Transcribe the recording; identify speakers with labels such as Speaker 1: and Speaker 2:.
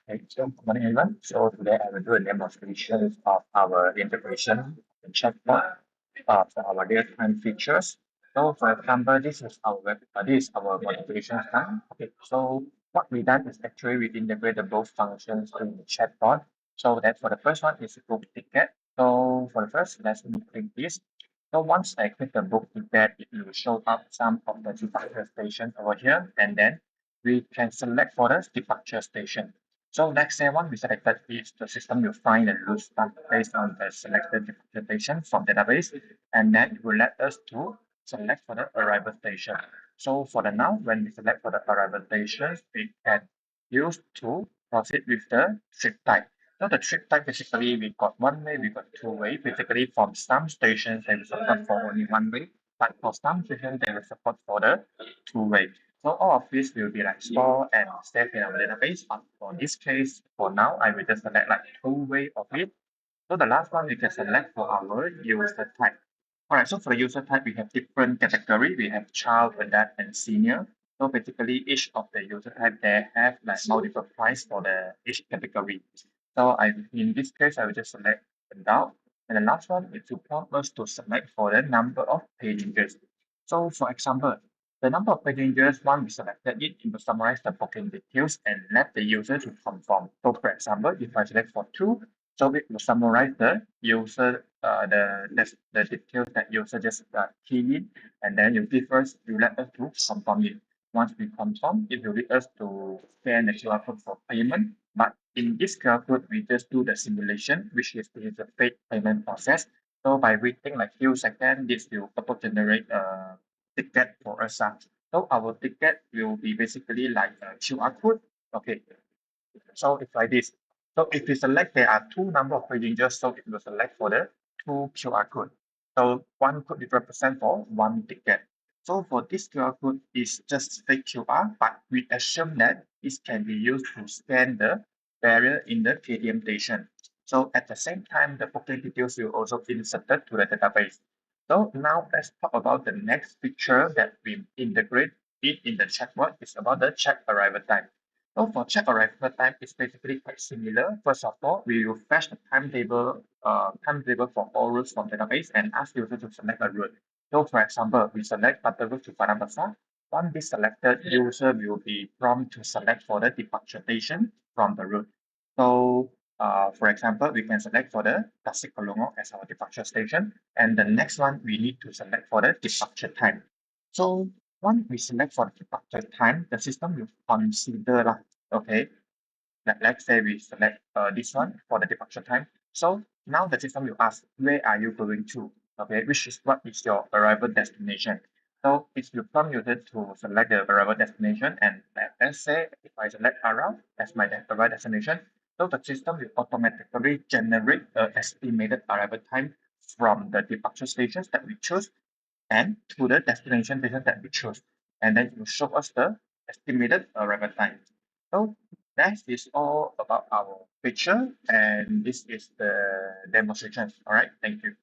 Speaker 1: Okay, so good morning everyone. So today I will do a demonstration of our integration and chatbot for our real-time features. So for example, this is our motivation time. Okay, so what we done is actually we integrated both functions in the chatbot. So that for the first one is book ticket. So for the first, let's click this. So once I click the book ticket, it will show up some of the departure station over here, and then we can select for the departure station. So let's say one we selected is the system will find and lose stuff based on the selected representation from database, and then it will let us to select for the arrival station. So for the now, when we select for the arrival stations, we can use to proceed with the trip type. So the trip type basically we got one way, we got two way. Basically from some stations they will support for only one way, but for some stations they will support for the two way. So all of this will be like stored and saved in our database. But for this case, for now, I will just select like two-way of it. So the last one we can select for our user type. All right, so for the user type, we have different category. We have child, adult, and senior. So basically, each of the user type they have like multiple price for the each category. So in this case, I will just select adult. And the last one is to prompt us to select for the number of pages. So for example, the number of pages one we selected it will summarize the booking details and let the user to confirm. So for example, if I select for two, so it will summarize the user the details that user just key in, and then you let us to confirm it. Once we confirm, it will lead us to scan the QR code for payment. But in this QR code, we just do the simulation, which is the fake payment process. So by waiting like few seconds, this will auto generate a ticket for us. So our ticket will be basically like a QR code. Okay, so it's like this. So if you select there are two number of passengers, so it will select for the two QR code. So one code is represent for one ticket. So for this QR code is just fake QR, but we assume that it can be used to scan the barrier in the KTM station. So at the same time, the booking details will also be inserted to the database. So now let's talk about the next feature that we integrate it in the chatbot. It's about the check arrival time. So for check arrival time, it's basically quite similar. First of all, we will fetch the timetable for all routes from database and ask user to select a route. So for example, we select Butterworth route to Padang Besar. Once this selected, user will be prompted to select for the departure station from the route. So for example, we can select for the Tasik Kolongok as our departure station, and the next one we need to select for the departure time. So once we select for the departure time, the system will consider lah. Okay, let's say we select this one for the departure time. So now the system will ask, where are you going to? Okay, what is your arrival destination? So it will prompt user to select the arrival destination, and let's say if I select Arau as my arrival destination, so the system will automatically generate the estimated arrival time from the departure stations that we choose and to the destination station that we choose. And then it will show us the estimated arrival time. So that is all about our picture, and this is the demonstration. All right, thank you.